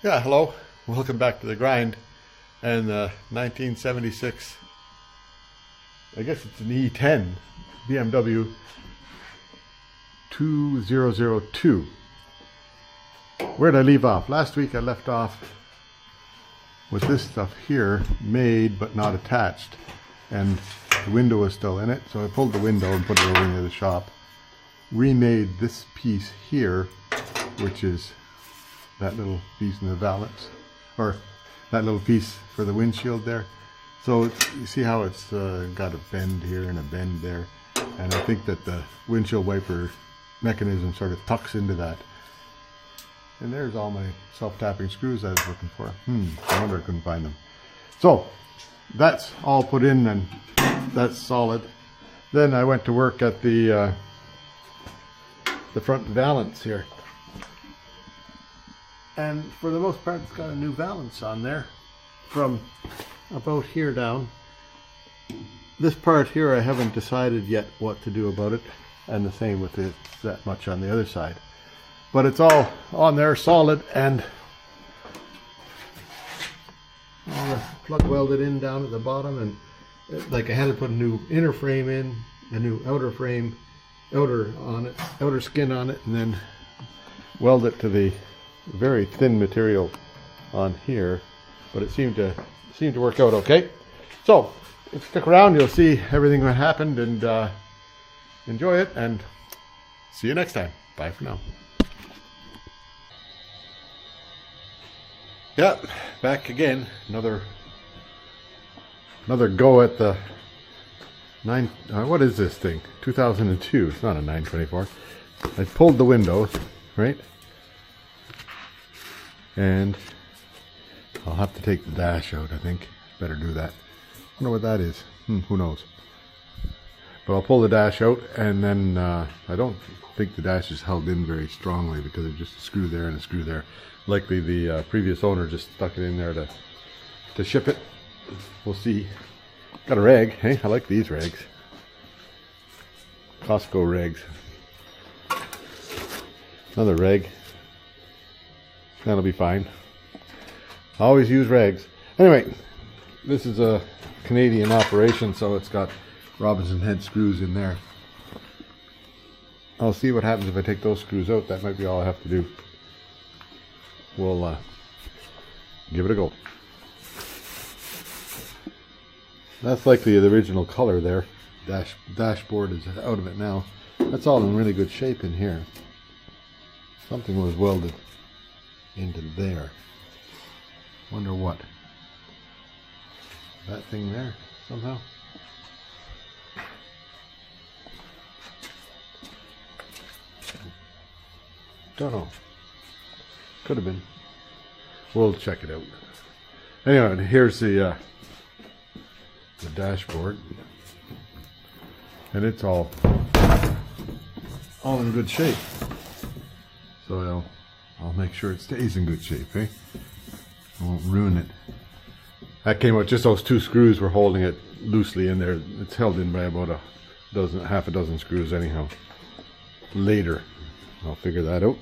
Yeah, hello. Welcome back to the grind. And 1976, I guess it's an E10 BMW 2002. Where did I leave off? Last week I left off with this stuff here, made but not attached. And the window was still in it, so I pulled the window and put it over near the shop. Remade this piece here, which is that little piece in the valance, or that little piece for the windshield there. So you see how it's got a bend here and a bend there, and I think that the windshield wiper mechanism sort of tucks into that. And there's all my self-tapping screws I was looking for. I wonder I couldn't find them. So that's all put in and that's solid. Then I went to work at the front valance here. And for the most part, it's got a new valance on there from about here down. This part here, I haven't decided yet what to do about it, and the same with it, that much on the other side. But it's all on there, solid, and all the plug welded in down at the bottom. And like I had to put a new inner frame in, a new outer frame, outer skin on it, and then weld it to the very thin material on here, but it seemed to work out okay. So if you stick around, you'll see everything that happened, and enjoy it, and see you next time. Bye for now. Yeah, back again. Another go at the what is this thing? 2002. It's not a 924. I pulled the windows, right? And I'll have to take the dash out, I think. Better do that. I wonder what that is. Who knows? But I'll pull the dash out, and then I don't think the dash is held in very strongly because it's just a screw there and a screw there. Likely the previous owner just stuck it in there to ship it. We'll see. Got a rag. Hey, I like these rags. Costco rags. Another rag. That'll be fine. I always use rags. Anyway, this is a Canadian operation, so it's got Robinson head screws in there. I'll see what happens if I take those screws out. That might be all I have to do. We'll give it a go. That's likely the original color there. Dashboard is out of it now. That's all in really good shape in here. Something was welded into there. Wonder what. That thing there somehow. Don't know. Could have been. We'll check it out. Anyway, here's the dashboard, and it's all in good shape. So I'll make sure it stays in good shape, eh? I won't ruin it. That came out, just those two screws were holding it loosely in there. It's held in by about half a dozen screws anyhow. Later, I'll figure that out.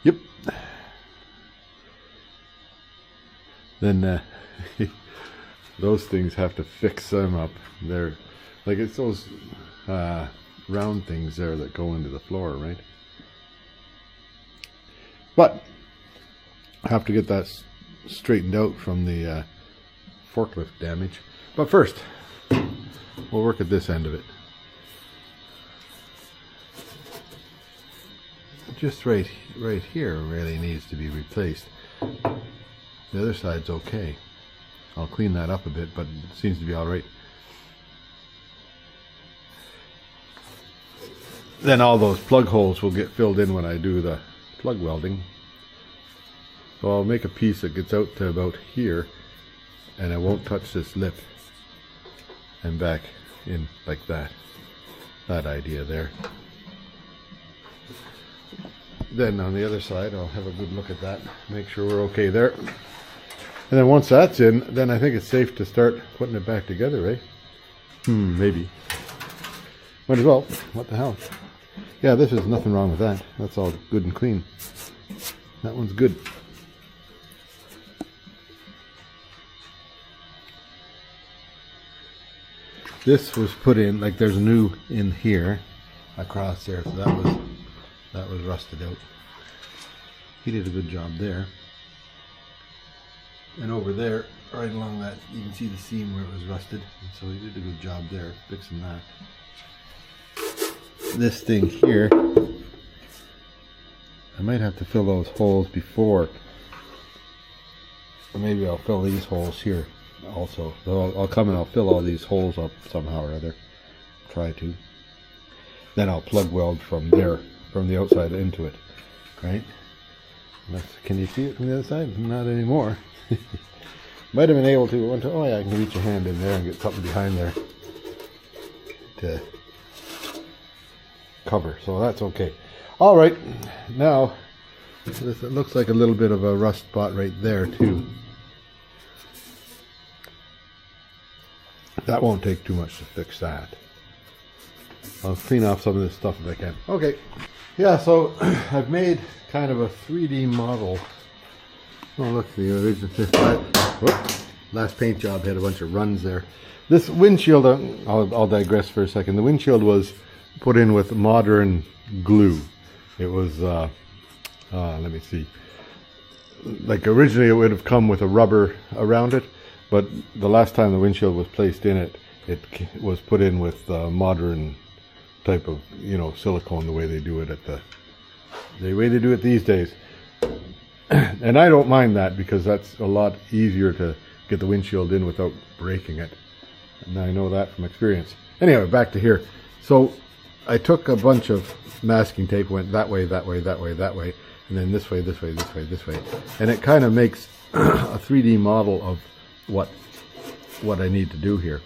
Yep. Then those things have to fix them up. They're like, it's those round things there that go into the floor, right? But I have to get that straightened out from the forklift damage. But first, we'll work at this end of it. Just right here really needs to be replaced. The other side's okay. I'll clean that up a bit, but it seems to be all right. Then all those plug holes will get filled in when I do the plug welding. So I'll make a piece that gets out to about here, and I won't touch this lip, and back in like that. That idea there. Then on the other side, I'll have a good look at that, make sure we're okay there. And then once that's in, then I think it's safe to start putting it back together, eh? Maybe. Might as well. What the hell? Yeah, this is nothing wrong with that. That's all good and clean. That one's good. This was put in, like there's a new in here across there, so that was rusted out. He did a good job there. And over there, right along that, you can see the seam where it was rusted. And so he did a good job there fixing that. This thing here, I might have to fill those holes before, or maybe I'll fill these holes here also. So I'll come and I'll fill all these holes up somehow or other. Try to. Then I'll plug weld from there, from the outside into it. Right? Can you see it from the other side? Not anymore. Might have been able to. Oh yeah, I can reach a hand in there and get something behind there to cover. So that's okay. All right. Now, it looks like a little bit of a rust spot right there too. That won't take too much to fix that. I'll clean off some of this stuff if I can. Okay. Yeah, so I've made kind of a 3D model. Oh, look, the original last paint job had a bunch of runs there. This windshield, I'll digress for a second. The windshield was put in with modern glue. It was, let me see. Like originally it would have come with a rubber around it, but the last time the windshield was placed in it, it was put in with modern type of, you know, silicone, the way they do it these days. And I don't mind that because that's a lot easier to get the windshield in without breaking it. And I know that from experience. Anyway, back to here. So I took a bunch of masking tape, went that way, that way, that way, that way, and then this way, this way, this way, this way. And it kind of makes a 3D model of what I need to do here.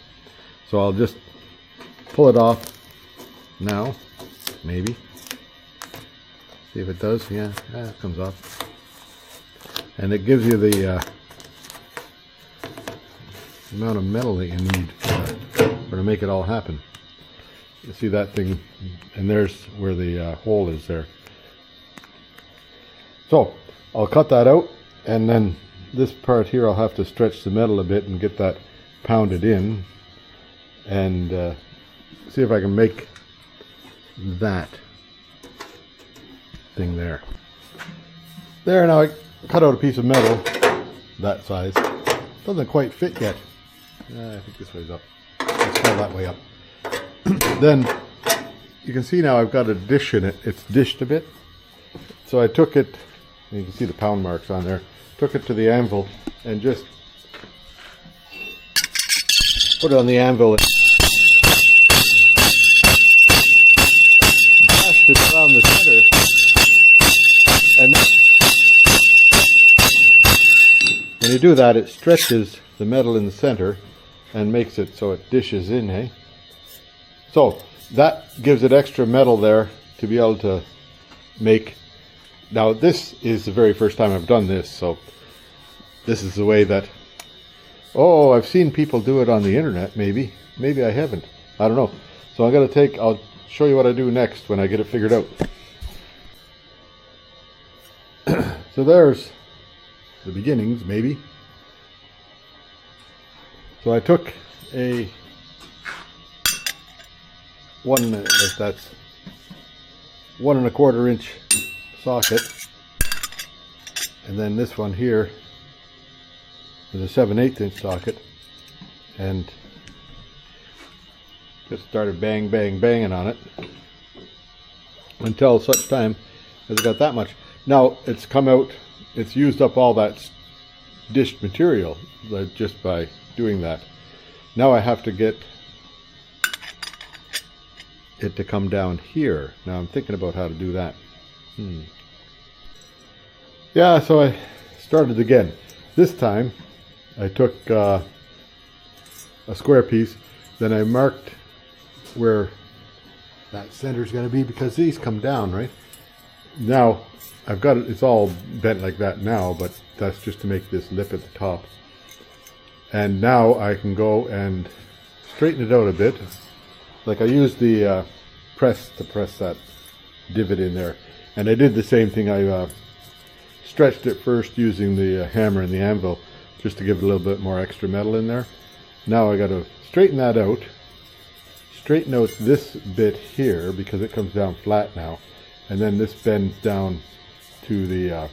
So I'll just pull it off now, maybe. See if it does. Yeah, it comes off. And it gives you the amount of metal that you need to make it all happen. You see that thing, and there's where the hole is there. So I'll cut that out, and then this part here I'll have to stretch the metal a bit and get that pounded in, and see if I can make that thing there. There, now I cut out a piece of metal that size. Doesn't quite fit yet. I think this way's up. Let's go that way up. Then you can see now I've got a dish in it. It's dished a bit. So I took it, and you can see the pound marks on there, took it to the anvil and just put it on the anvil and bashed it around the center. And when you do that, it stretches the metal in the center and makes it so it dishes in, hey? So that gives it extra metal there to be able to make. Now this is the very first time I've done this, so this is the way that, oh, I've seen people do it on the internet, maybe I haven't, I don't know. So I'll show you what I do next when I get it figured out. So there's the beginnings, maybe. So I took a that's 1 1/4 inch socket, and then this one here is a 7/8 inch socket, and just started banging on it until such time as it got that much. Now it's come out, it's used up all that dished material just by doing that. Now I have to get it to come down here. Now I'm thinking about how to do that. Yeah, so I started again. This time I took a square piece, then I marked where that center is going to be, because these come down, right? Now I've got it, it's all bent like that now, but that's just to make this lip at the top. And now I can go and straighten it out a bit. Like I used the press to press that divot in there. And I did the same thing. I stretched it first using the hammer and the anvil just to give it a little bit more extra metal in there. Now I got to straighten that out. Straighten out this bit here because it comes down flat now. And then this bends down to the,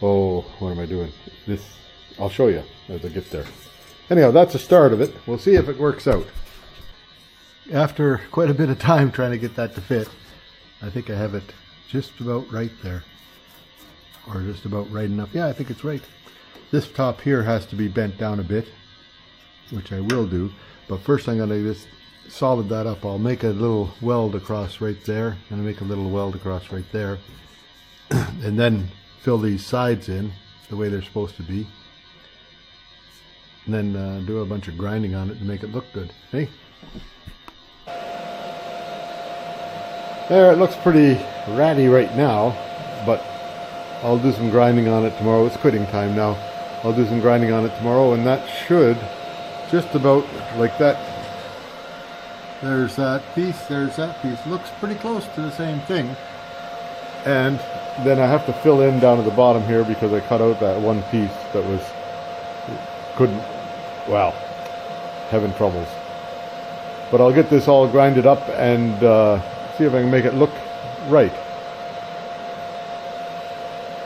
oh, what am I doing? This, I'll show you as I get there. Anyhow, that's the start of it. We'll see if it works out. After quite a bit of time trying to get that to fit, I think I have it just about right there. Or just about right enough. Yeah, I think it's right. This top here has to be bent down a bit, which I will do. But first I'm going to just solid that up. I'll make a little weld across right there. I'm going to make a little weld across right there. And then fill these sides in the way they're supposed to be. And then do a bunch of grinding on it to make it look good. Hey? There, it looks pretty ratty right now, but I'll do some grinding on it tomorrow. It's quitting time now. I'll do some grinding on it tomorrow, and that should just about like that. There's that piece, there's that piece. Looks pretty close to the same thing. And then I have to fill in down at the bottom here because I cut out that one piece that was, couldn't, well, having troubles. But I'll get this all grinded up and see if I can make it look right.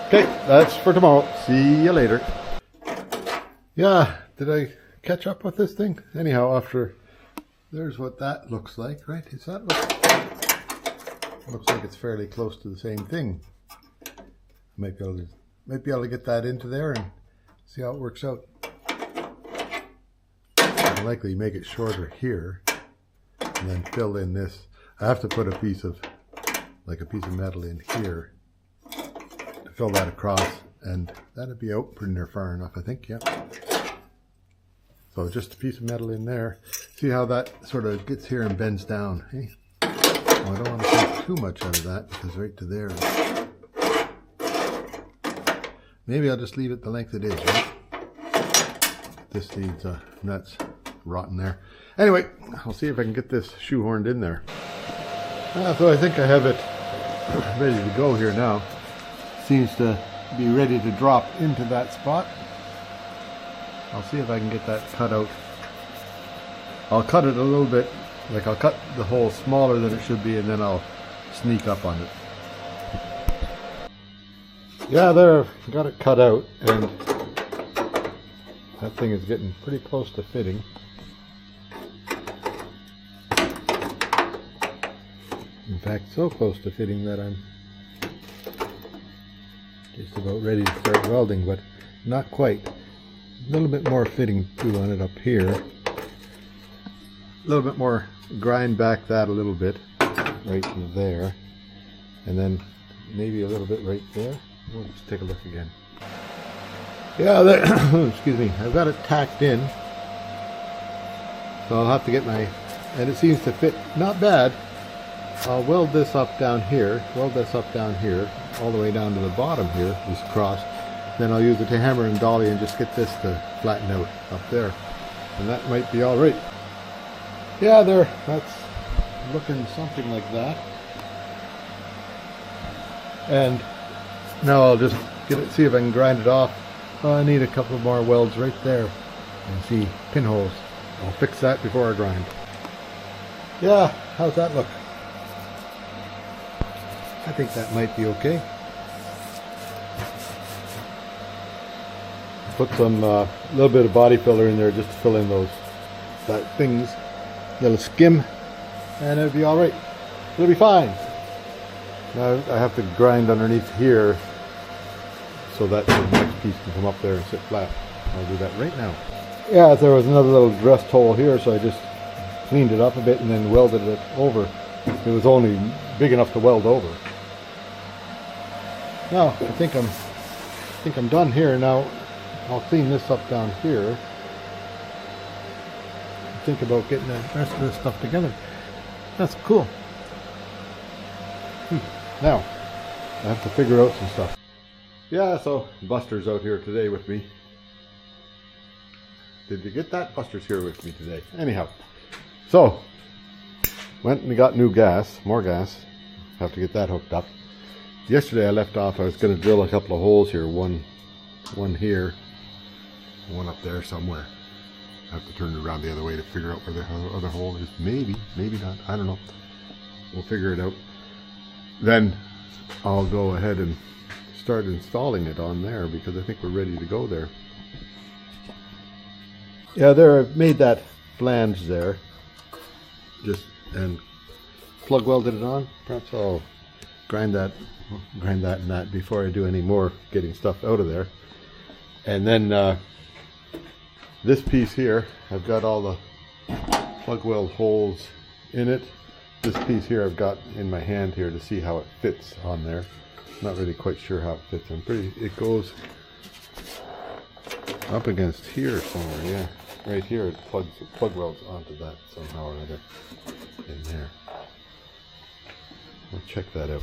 Okay, that's for tomorrow. See you later. Yeah, did I catch up with this thing? Anyhow, after, there's what that looks like, right? Is that looks like it's fairly close to the same thing. Might be able to get that into there and see how it works out. I'll likely make it shorter here and then fill in this. I have to put a piece of metal in here to fill that across, and that'd be out pretty near far enough, I think. Yeah. So just a piece of metal in there. See how that sort of gets here and bends down. Hey, well, I don't want to take too much out of that because right to there. Maybe I'll just leave it the length it is, right? This needs nuts rotten there. Anyway, I'll see if I can get this shoehorned in there. So I think I have it ready to go here now. Seems to be ready to drop into that spot. I'll see if I can get that cut out. I'll cut it a little bit, like I'll cut the hole smaller than it should be, and then I'll sneak up on it. Yeah, there, I've got it cut out, and that thing is getting pretty close to fitting. In fact, so close to fitting that I'm just about ready to start welding, but not quite. A little bit more fitting glue on it up here. A little bit more, grind back that a little bit, right there. And then maybe a little bit right there. We'll just take a look again. Yeah, there, excuse me, I've got it tacked in. So I'll have to get my, and it seems to fit not bad. I'll weld this up down here, all the way down to the bottom here, just across. Then I'll use the hammer and dolly and just get this to flatten out up there. And that might be all right. Yeah, there, that's looking something like that. And now I'll just get it, see if I can grind it off. Oh, I need a couple more welds right there. And see, pinholes. I'll fix that before I grind. Yeah, how's that look? I think that might be okay. Put some little bit of body filler in there just to fill in those things, little skim, and it'll be all right. It'll be fine. Now I have to grind underneath here so that the next piece can come up there and sit flat. I'll do that right now. Yeah, there was another little rust hole here, so I just cleaned it up a bit and then welded it over. It was only big enough to weld over. Now I think I'm done here. Now I'll clean this up down here. Think about getting the rest of this stuff together. That's cool. Now I have to figure out some stuff. Yeah, so Buster's out here today with me. Did you get that? Buster's here with me today. Anyhow, so went and got new gas, more gas. have to get that hooked up. Yesterday I left off, I was going to drill a couple of holes here, one here, one up there somewhere. I have to turn it around the other way to figure out where the other hole is. Maybe not, I don't know. We'll figure it out. Then I'll go ahead and start installing it on there because I think we're ready to go there. Yeah, there, I've made that flange there, and plug welded it on. Perhaps I'll grind that and that before I do any more getting stuff out of there. And then this piece here, I've got all the plug weld holes in it. This piece here I've got in my hand here to see how it fits on there. Not really quite sure how it fits. It goes up against here somewhere, yeah. Right here it plug welds onto that somehow or other in there. We'll check that out.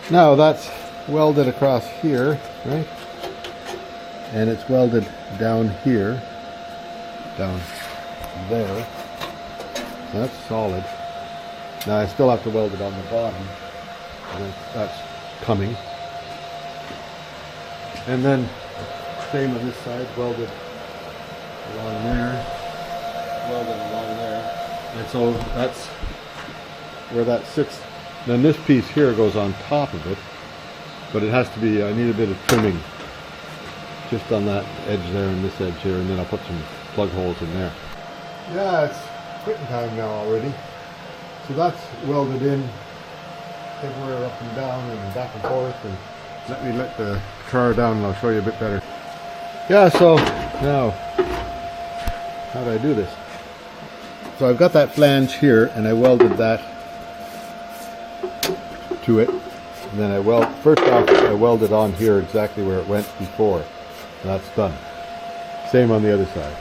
Now that's welded across here, right? And it's welded down here, down there. That's solid. Now I still have to weld it on the bottom. And that's coming. And then same on this side, welded along there, welded along there. And so that's where that sits. Then this piece here goes on top of it, but it has to be, I need a bit of trimming just on that edge there and this edge here, and then I'll put some plug holes in there. Yeah, it's quitting time now already. So that's welded in everywhere, up and down and back and forth, and let the car down and I'll show you a bit better. Yeah, so now, how do I do this? So I've got that flange here and I welded that to it. And then first off I welded on here exactly where it went before. And that's done. Same on the other side.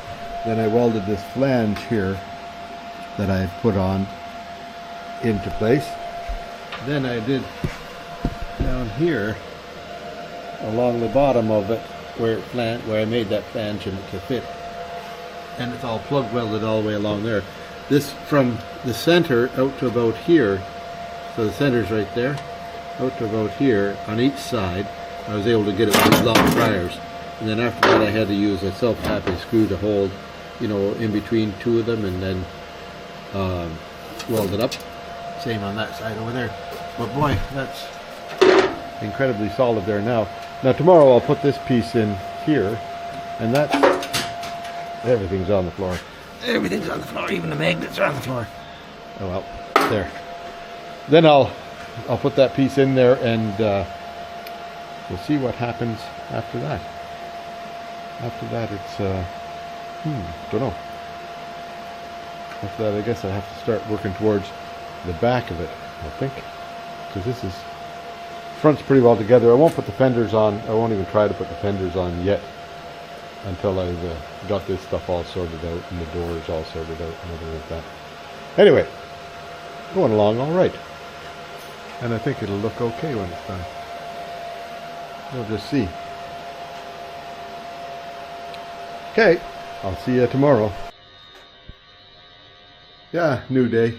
Then I welded this flange here that I put on into place. Then I did down here along the bottom of it where I made that flange in it to fit, and it's all plug welded all the way along there. This from the center out to about here, so the center's right there, out to about here on each side. I was able to get it with these long pliers, and then after that I had to use a self-tapping screw to hold, you know, in between two of them, and then weld it up. Same on that side over there. But boy, that's incredibly solid there now. Now tomorrow I'll put this piece in here, and that's, everything's on the floor. Everything's on the floor, even the magnets are on the floor. Oh well, there. Then I'll put that piece in there, and we'll see what happens after that. After that it's, don't know. After that I guess I have to start working towards the back of it, I think, because this is, front's pretty well together. I won't put the fenders on. I won't even try to put the fenders on yet until I've got this stuff all sorted out and the doors all sorted out and everything like that. Anyway, going along all right. And I think it'll look okay when it's done. We'll just see. Okay, I'll see you tomorrow. Yeah, new day.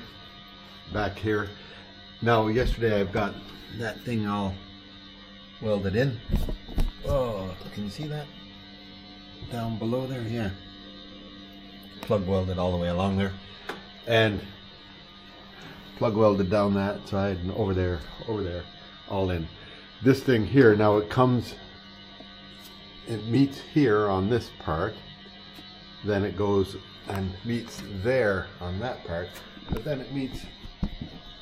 Back here. Now, yesterday I've got that thing all welded in. Oh, can you see that? Down below there? Yeah. Plug welded all the way along there. And plug welded down that side and over there, all in. This thing here, now it meets here on this part. Then it goes and meets there on that part. But then it meets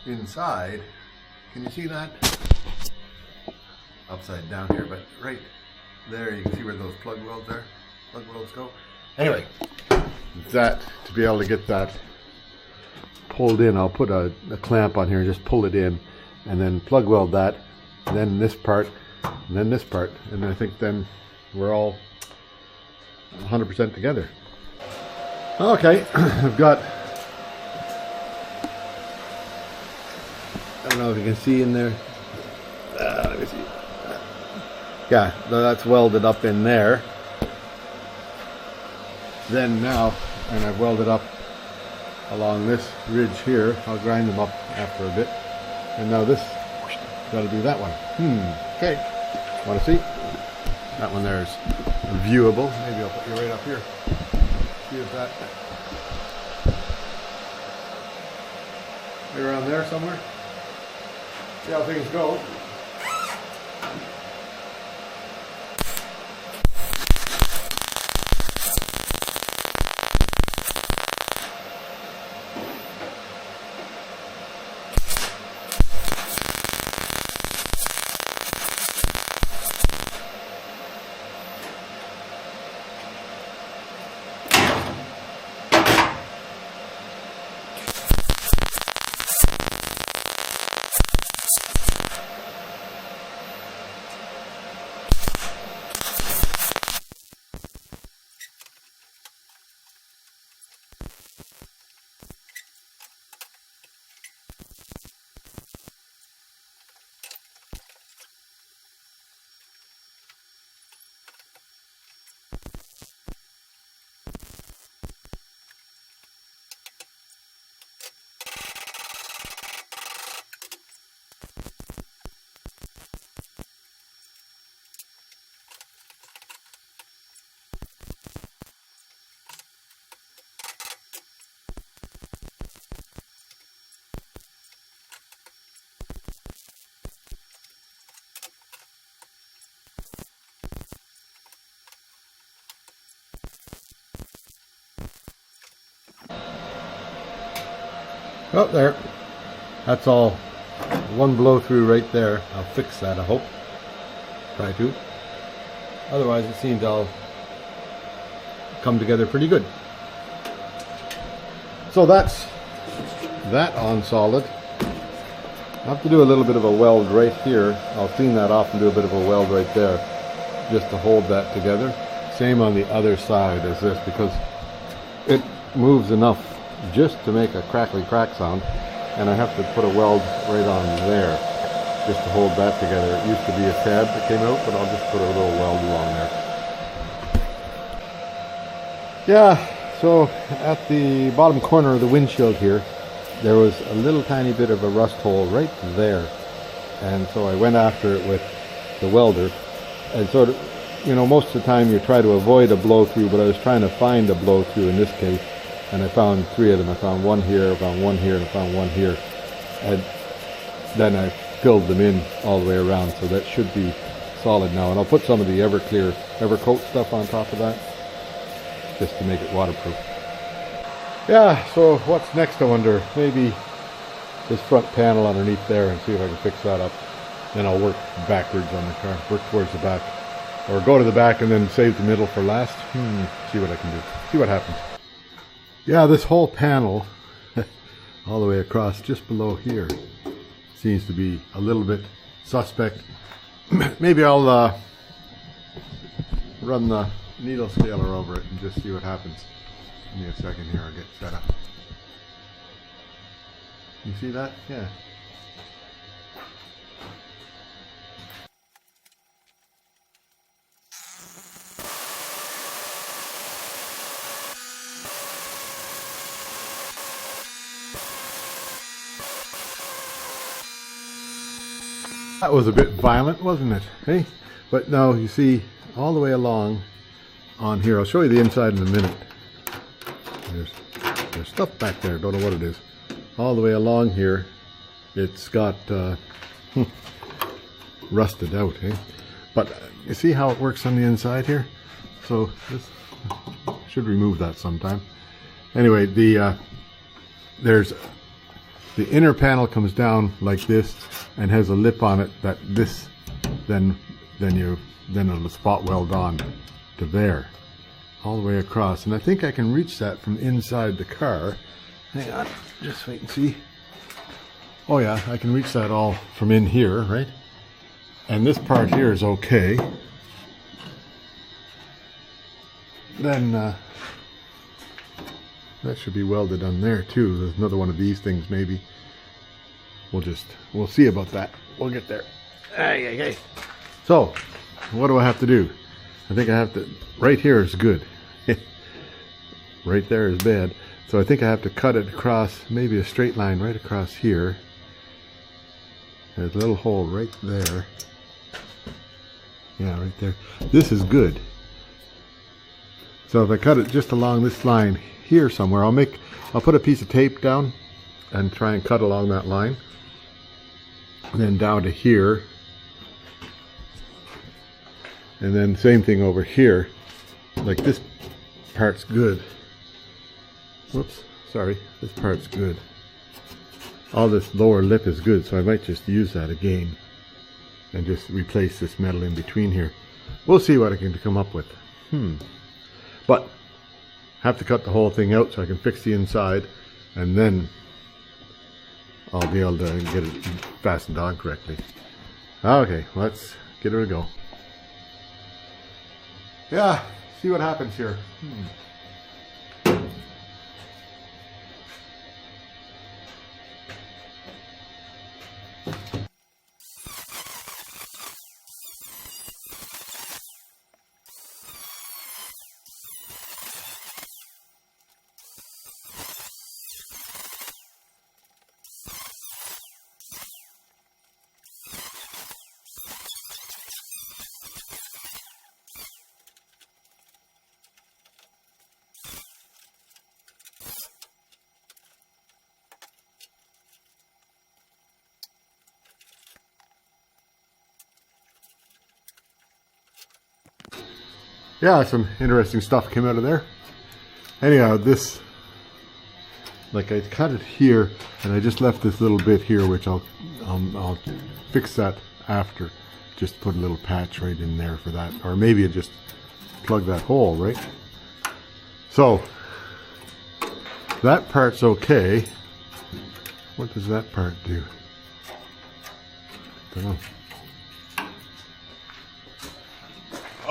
inside. Can you see that? Upside down here, but right there you can see where those plug welds go. Anyway, that, to be able to get that pulled in, I'll put a clamp on here and just pull it in, and then plug weld that, and then this part, and then this part, and I think then we're all 100% together. Okay, I've got, I don't know if you can see in there. Let me see. Yeah, that's welded up in there. Then now, and I've welded up along this ridge here. I'll grind them up after a bit. And now this, got to do that one. Okay. Want to see? That one there is viewable. Maybe I'll put you right up here. See if that... Right around there somewhere. See how things go. Oh, there. That's all. One blow through right there. I'll fix that, I hope. Try to. Otherwise, it seems I'll come together pretty good. So that's that on solid. I have to do a little bit of a weld right here. I'll clean that off and do a bit of a weld right there, just to hold that together. Same on the other side as this, because it moves enough just to make a crackly crack sound, and I have to put a weld right on there just to hold that together. It used to be a tab that came out, but I'll just put a little weld along there. Yeah, so at the bottom corner of the windshield here, there was a little tiny bit of a rust hole right there, and so I went after it with the welder, and sort of, you know, most of the time you try to avoid a blow through, but I was trying to find a blow through in this case. And I found 3 of them. I found one here, I found one here, and I found one here. And then I filled them in all the way around, so that should be solid now. And I'll put some of the Evercoat stuff on top of that, just to make it waterproof. Yeah, so what's next, I wonder? Maybe this front panel underneath there, and see if I can fix that up. Then I'll work backwards on the car, work towards the back. Or go to the back and then save the middle for last. See what I can do. See what happens. Yeah, this whole panel, all the way across, just below here, seems to be a little bit suspect. Maybe I'll run the needle scaler over it and just see what happens. Give me a second here, I'll get set up. You see that? Yeah. That was a bit violent, wasn't it? Hey, but now you see all the way along on here. I'll show you the inside in a minute. There's stuff back there. Don't know what it is. All the way along here, it's got rusted out. Hey, but you see how it works on the inside here. So this should remove that sometime. Anyway, there's the inner panel comes down like this and has a lip on it that this then it'll spot weld on to there all the way across, and I think I can reach that from inside the car. Hang on, just wait and see. Oh yeah, I can reach that all from in here, right? And this part here is okay. Then that should be welded on there too. There's another one of these things maybe. We'll see about that. We'll get there. Okay. So, what do I have to do? I think I have to, right here is good. Right there is bad. So I think I have to cut it across, maybe a straight line right across here. There's a little hole right there. Yeah, right there. This is good. So if I cut it just along this line here somewhere, I'll put a piece of tape down and try and cut along that line. And then down to here. And then same thing over here. Like this part's good. Whoops, sorry, this part's good. All this lower lip is good, so I might just use that again and just replace this metal in between here. We'll see what I can come up with. But have to cut the whole thing out so I can fix the inside, and then I'll be able to get it fastened on correctly. Okay, let's give it a go. Yeah, see what happens here. Yeah, some interesting stuff came out of there. Anyhow, this, like I cut it here, and I just left this little bit here, which I'll fix that after. Just put a little patch right in there for that, or maybe I just plug that hole, right? So that part's okay. What does that part do? I don't know.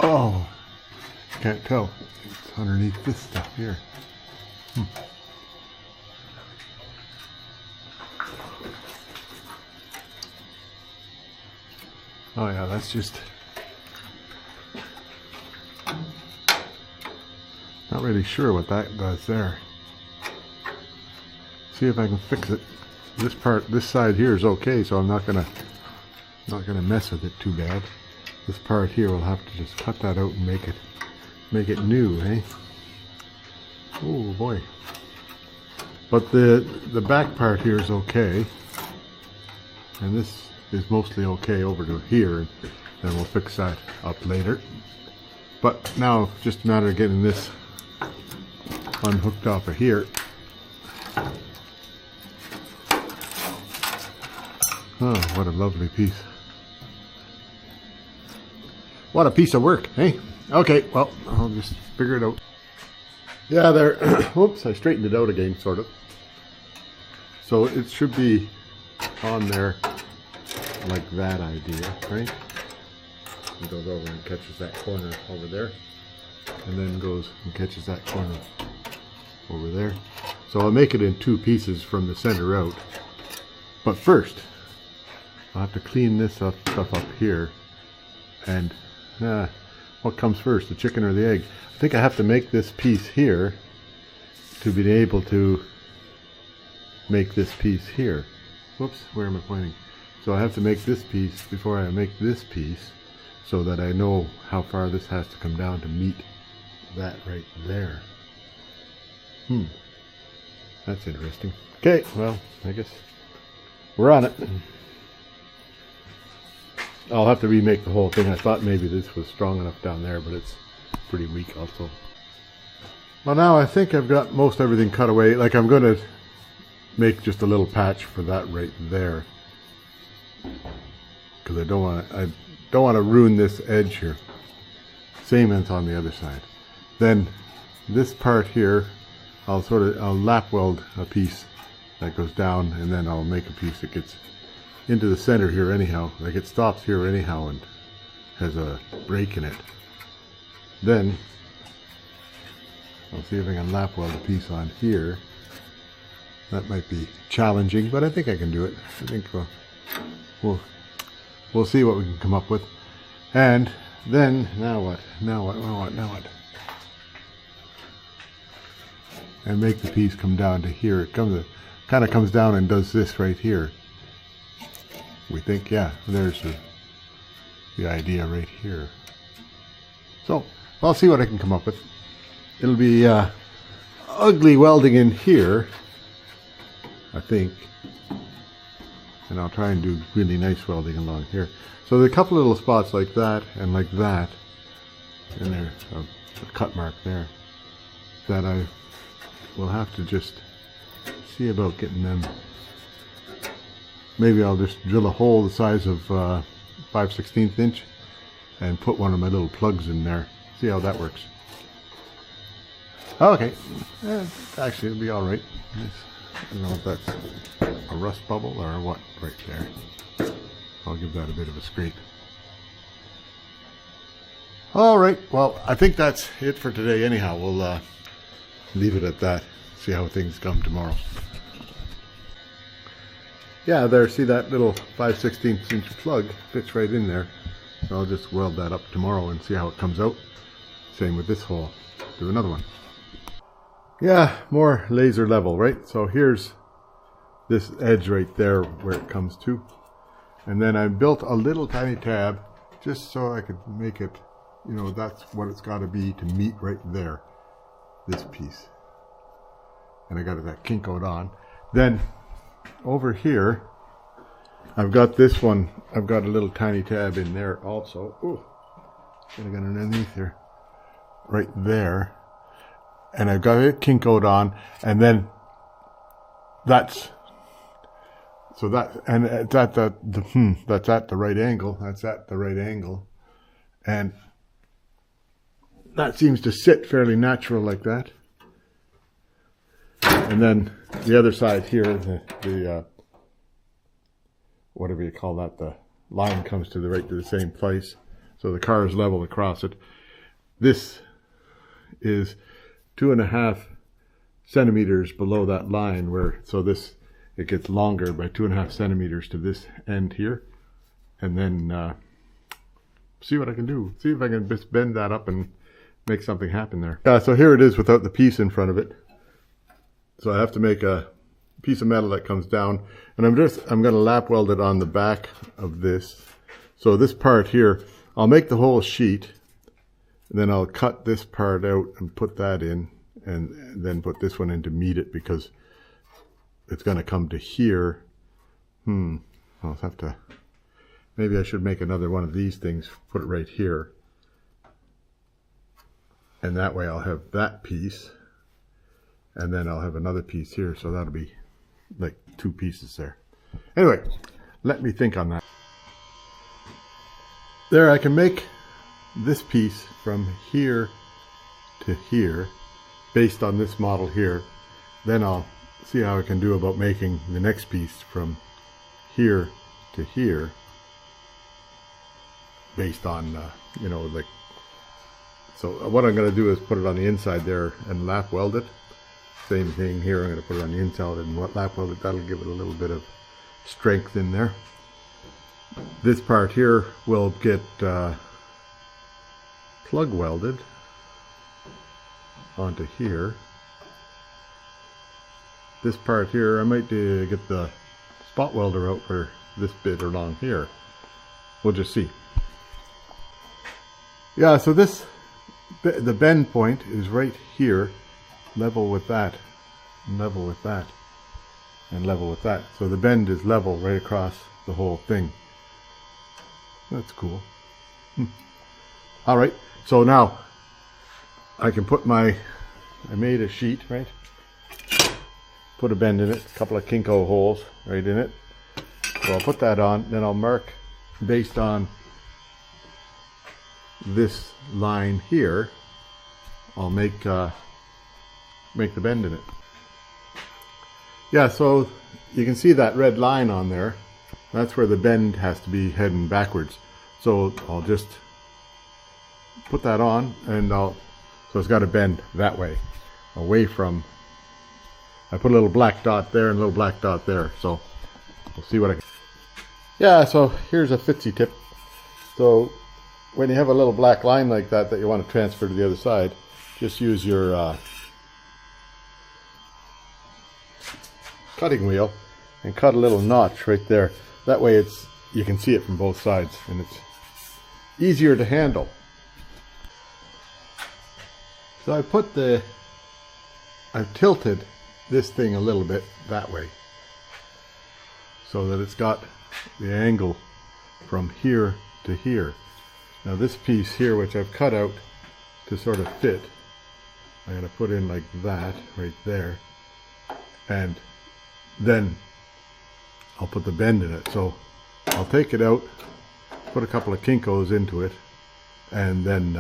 Oh, can't tell. It's underneath this stuff here. Oh yeah, that's just not really sure what that does there. See if I can fix it. This part, this side here is okay, so I'm not gonna mess with it too bad. This part here, we'll have to just cut that out and make it new, eh? Oh boy. But the back part here is okay, and this is mostly okay over to here, and then we'll fix that up later. But now it's just a matter of getting this unhooked off of here. Oh, what a lovely piece. What a piece of work, eh? Okay, well, I'll just figure it out. Yeah, there. Whoops, I straightened it out again, sort of. So it should be on there like that idea, right? It goes over and catches that corner over there, and then goes and catches that corner over there. So I'll make it in two pieces from the center out. But first, I'll have to clean this stuff up here. And what comes first, the chicken or the egg? I think I have to make this piece here to be able to make this piece here. Whoops, where am I pointing? So I have to make this piece before I make this piece, so that I know how far this has to come down to meet that right there. That's interesting. Okay, well, I guess we're on it. I'll have to remake the whole thing. I thought maybe this was strong enough down there, but it's pretty weak also. Well, now I think I've got most everything cut away. Like, I'm going to make just a little patch for that right there, because I don't want to ruin this edge here. Same as on the other side. Then this part here, I'll lap weld a piece that goes down, and then I'll make a piece that gets into the center here anyhow. Like, it stops here anyhow and has a break in it. Then I'll see if I can lap weld a piece on here. That might be challenging, but I think I can do it. I think we'll see what we can come up with. And then, now what? and make the piece come down to here. It kind of comes down and does this right here. We think, yeah, there's the idea right here. So I'll see what I can come up with. It'll be ugly welding in here, I think, and I'll try and do really nice welding along here. So there's a couple little spots like that and like that, and there's a cut mark there that I will have to just see about getting them. Maybe I'll just drill a hole the size of 5/16 inch and put one of my little plugs in there. See how that works. Okay, actually it'll be all right. I don't know if that's a rust bubble or what right there. I'll give that a bit of a scrape. All right, well, I think that's it for today anyhow. We'll leave it at that. See how things come tomorrow. Yeah, there, see that little 5/16 inch plug fits right in there. So I'll just weld that up tomorrow and see how it comes out. Same with this hole. Do another one. Yeah, more laser level, right? So here's this edge right there where it comes to. And then I built a little tiny tab just so I could make it, you know, that's what it's got to be to meet right there, this piece. And I got that kinkoed on. Then over here, I've got this one. I've got a little tiny tab in there also. Ooh, I got it underneath here, right there, and I've got it kinkoed on. And then that's so that, and it's at that's at the right angle. That's at the right angle, and that seems to sit fairly natural like that. And then the other side here, the whatever you call that, the line comes to the right to the same place. So the car is level across it. This is 2.5 centimeters below that line where, so this, it gets longer by 2.5 centimeters to this end here. And then see what I can do. See if I can just bend that up and make something happen there. So here it is without the piece in front of it. So I have to make a piece of metal that comes down, and I'm going to lap weld it on the back of this. So this part here, I'll make the whole sheet, and then I'll cut this part out and put that in, and then put this one in to meet it because it's going to come to here. I'll have to, maybe I should make another one of these things, put it right here, and that way I'll have that piece. And then I'll have another piece here, so that'll be like 2 pieces there. Anyway, let me think on that. There, I can make this piece from here to here, based on this model here. Then I'll see how I can do about making the next piece from here to here, based on, you know, like, so what I'm going to do is put it on the inside there and lap weld it. Same thing here, I'm going to put it on the inside and lap weld it. That'll give it a little bit of strength in there. This part here will get plug welded onto here. This part here, I might get the spot welder out for this bit along here. We'll just see. Yeah, so this, the bend point is right here. Level with that, and level with that, and level with that. So the bend is level right across the whole thing. That's cool. All right, so now I can put I made a sheet, right? Put a bend in it, a couple of kinko holes right in it. So I'll put that on, then I'll mark based on this line here. I'll make the bend in it. Yeah, so you can see that red line on there. That's where the bend has to be heading backwards. So I'll just put that on, and so it's got to bend that way, away from, I put a little black dot there and a little black dot there. So we'll see what I can. Yeah, so here's a fitsy tip. So when you have a little black line like that you want to transfer to the other side, just use your cutting wheel and cut a little notch right there. That way you can see it from both sides and it's easier to handle. So I've tilted this thing a little bit that way so that it's got the angle from here to here. Now this piece here, which I've cut out to sort of fit, I'm going to put in like that right there, and then I'll put the bend in it. So I'll take it out, put a couple of kinkos into it, and then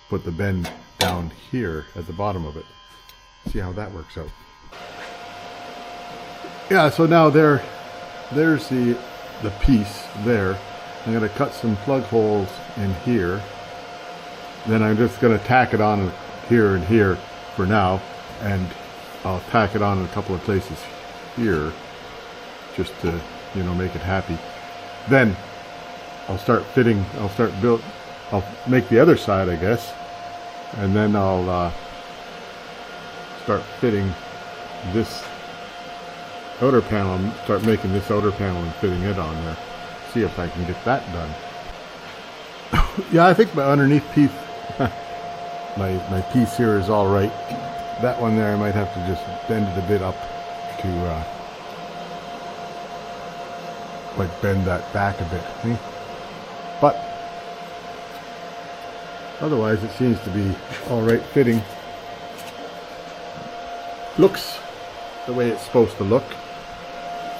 put the bend down here at the bottom of it. See how that works out. Yeah, so now there's the piece there. I'm going to cut some plug holes in here. Then I'm just going to tack it on here and here for now, and I'll tack it on in a couple of places here just to, you know, make it happy. Then I'll start fitting, I'll make the other side, I guess, and then I'll start fitting this outer panel, start making this outer panel and fitting it on there. See if I can get that done. Yeah, I think my underneath piece, my piece here is all right. That one there I might have to just bend it a bit up to like bend that back a bit. See? But otherwise it seems to be all right fitting. Looks the way it's supposed to look.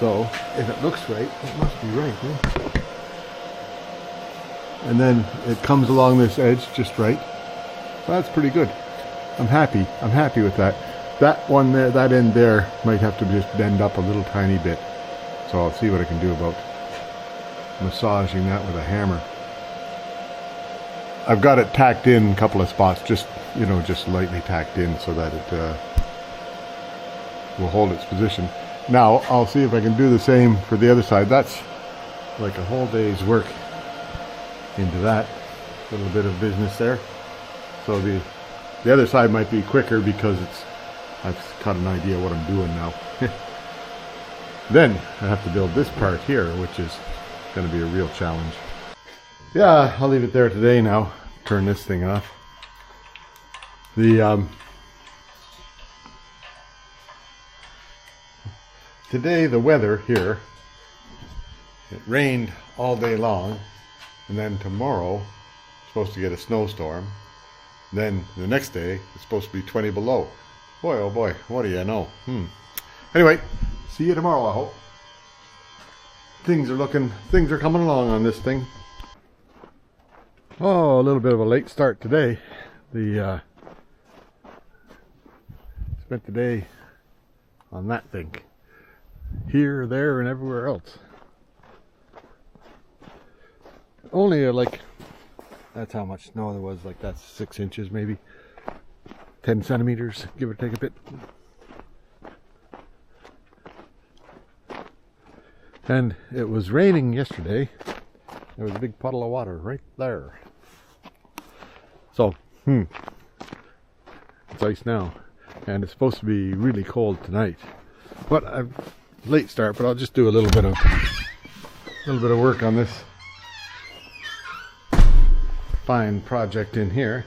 So if it looks right, it must be right. Eh? And then it comes along this edge just right. So that's pretty good. I'm happy with that. That one there, that end there might have to just bend up a little tiny bit. So I'll see what I can do about massaging that with a hammer. I've got it tacked in a couple of spots, just, you know, just lightly tacked in so that it will hold its position. Now I'll see if I can do the same for the other side. That's like a whole day's work into that little bit of business there. So the other side might be quicker because I've got an idea what I'm doing now. Then I have to build this part here, which is going to be a real challenge. Yeah, I'll leave it there today now. Turn this thing off. Today the weather here, it rained all day long, and then tomorrow it's supposed to get a snowstorm. Then the next day it's supposed to be 20 below. Boy, oh boy, what do you know? Anyway, see you tomorrow, I hope. Things are coming along on this thing. Oh, a little bit of a late start today. Spent the day on that thing. Here, there, and everywhere else. Only that's how much snow there was, like that's 6 inches maybe. 10 centimeters, give or take a bit. And it was raining yesterday. There was a big puddle of water right there. So, it's ice now. And it's supposed to be really cold tonight. But late start, but I'll just do a little bit of work on this fine project in here.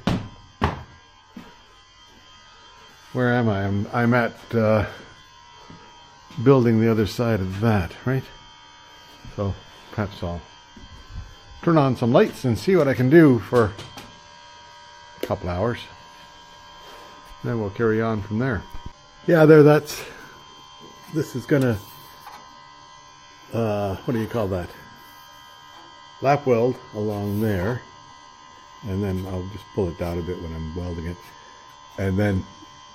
Where am I? I'm at building the other side of that, right? So perhaps I'll turn on some lights and see what I can do for a couple hours. Then we'll carry on from there. Yeah, this is gonna what do you call that? Lap weld along there, and then I'll just pull it down a bit when I'm welding it, and then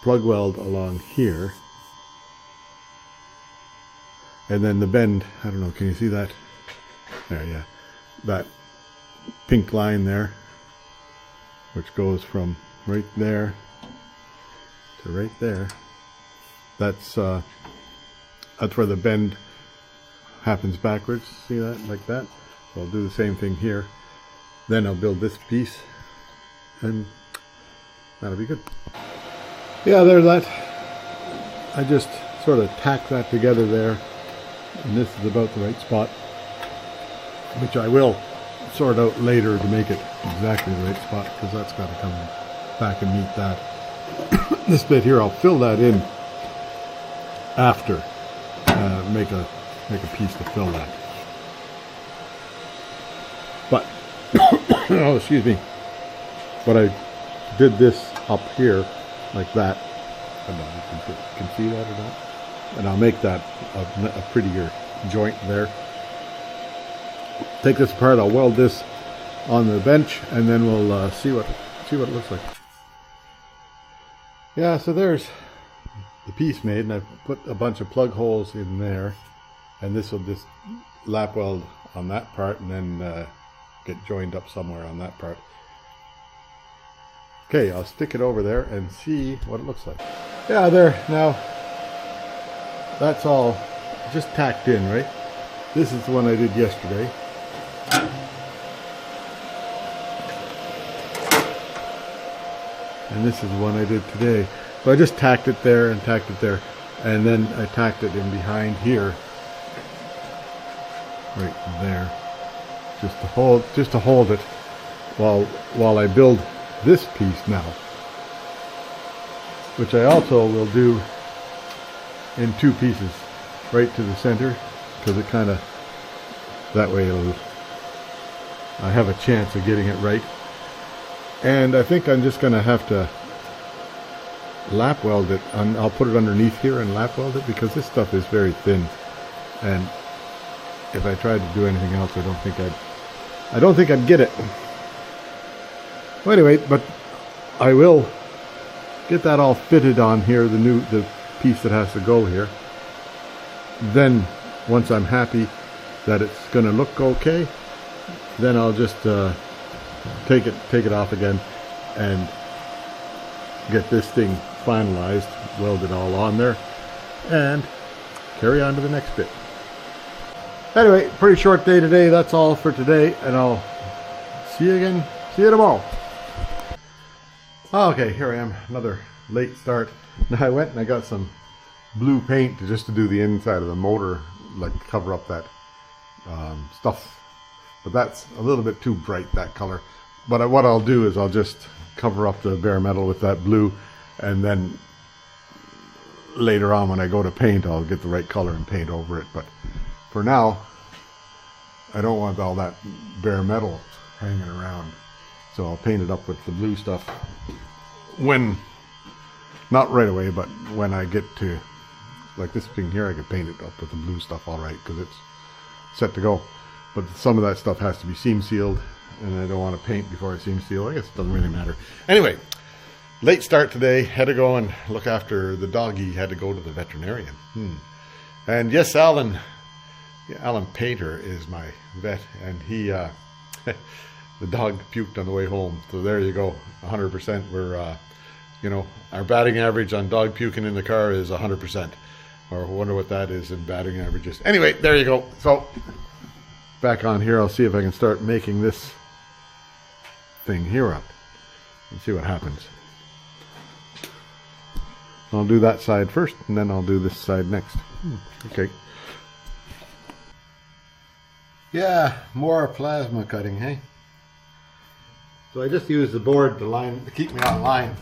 plug weld along here, and then the bend, I don't know, can you see that? There, yeah, that pink line there, which goes from right there to right there. That's where the bend happens backwards. See that? Like that. So I'll do the same thing here. Then I'll build this piece, and that'll be good. Yeah, there's that. I just sort of tack that together there, and this is about the right spot, which I will sort out later to make it exactly the right spot, because that's got to come back and meet that. This bit here, I'll fill that in after, make a piece to fill that. But oh, excuse me, but I did this up here like that. I don't know if you can see that or not. And I'll make that a prettier joint there. Take this apart, I'll weld this on the bench, and then we'll see what it looks like. Yeah, so there's the piece made, and I've put a bunch of plug holes in there, and this will just lap weld on that part, and then get joined up somewhere on that part. Okay, I'll stick it over there and see what it looks like. Yeah, there, now that's all just tacked in, right? This is the one I did yesterday. And this is the one I did today. So I just tacked it there and tacked it there, and then I tacked it in behind here, right there, just to hold it while I build this piece now, which I also will do in two pieces, right to the center, because it kind of, that way I have a chance of getting it right. And I think I'm just going to have to lap weld it. I'll put it underneath here and lap weld it, because this stuff is very thin, and if I tried to do anything else, I don't think I'd get it. Well, anyway, but I will get that all fitted on here, the piece that has to go here. Then once I'm happy that it's going to look okay, then I'll just take it off again and get this thing finalized, weld it all on there, and carry on to the next bit. Anyway, pretty short day today. That's all for today, and I'll see you again. See you tomorrow. Okay, here I am, another late start. Now I went and I got some blue paint just to do the inside of the motor, like cover up that stuff. But that's a little bit too bright, that color. But what I'll do is I'll just cover up the bare metal with that blue, and then later on when I go to paint, I'll get the right color and paint over it. But for now, I don't want all that bare metal hanging around. So I'll paint it up with the blue stuff when, not right away, but when I get to, like this thing here, I can paint it up with the blue stuff all right, because it's set to go. But some of that stuff has to be seam sealed, and I don't want to paint before I seam seal. I guess it doesn't really matter. Anyway, late start today. Had to go and look after the doggy. Had to go to the veterinarian. And yes, Alan Painter is my vet, and he, the dog puked on the way home. So there you go, 100%. We're, our batting average on dog puking in the car is 100%. Or I wonder what that is in batting averages. Anyway, there you go. So back on here, I'll see if I can start making this thing here up and see what happens. I'll do that side first, and then I'll do this side next. Okay. Yeah, more plasma cutting, hey? So I just use the board to keep me on line.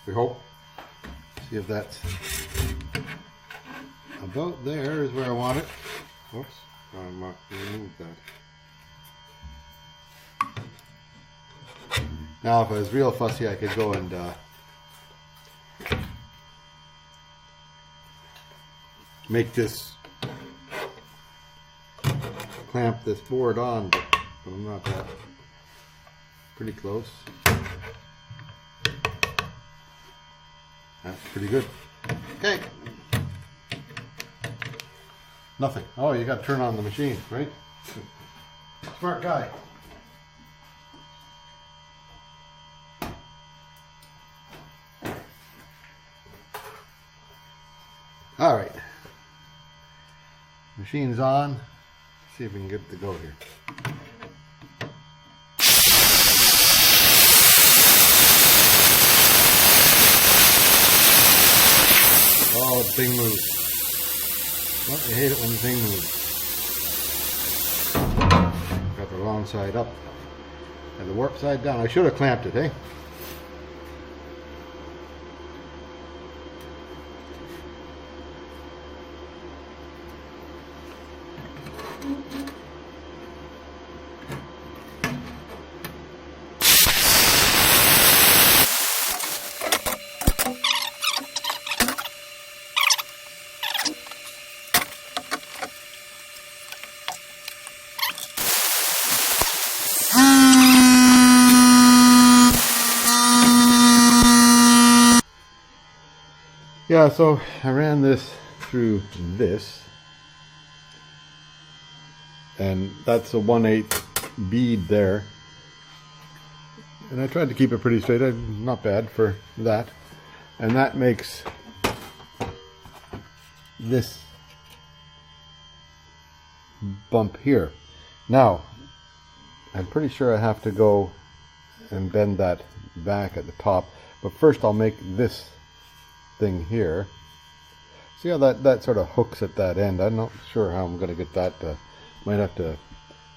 We hope. See if that's about there is where I want it. Whoops, I might remove that. Now if I was real fussy, I could go and make this, clamp this board on, but I'm not that. Pretty close. That's pretty good. Okay. Nothing. Oh, you got to turn on the machine, right? Smart guy. All right. Machine's on. Let's see if we can get it to go here. Oh, thing moves. Well, I hate it when the thing moves. Got the wrong side up and the warp side down. I should have clamped it, eh? Yeah, so I ran this through this, and that's a 1/8 bead there, and I tried to keep it pretty straight. Not bad for that, and that makes this bump here. Now I'm pretty sure I have to go and bend that back at the top, but first I'll make this thing here. See how that sort of hooks at that end? I'm not sure how I'm going to get that. Might have to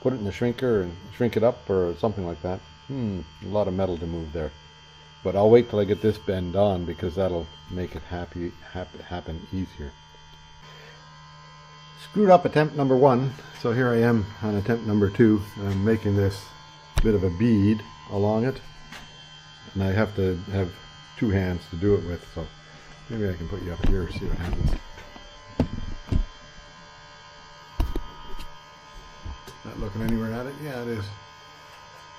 put it in the shrinker and shrink it up or something like that. A lot of metal to move there. But I'll wait till I get this bend on, because that'll make it happen easier. Screwed up attempt number 1, so here I am on attempt number 2. I'm making this bit of a bead along it, and I have to have 2 hands to do it with, so maybe I can put you up here, see what happens. Not looking anywhere at it? Yeah, it is.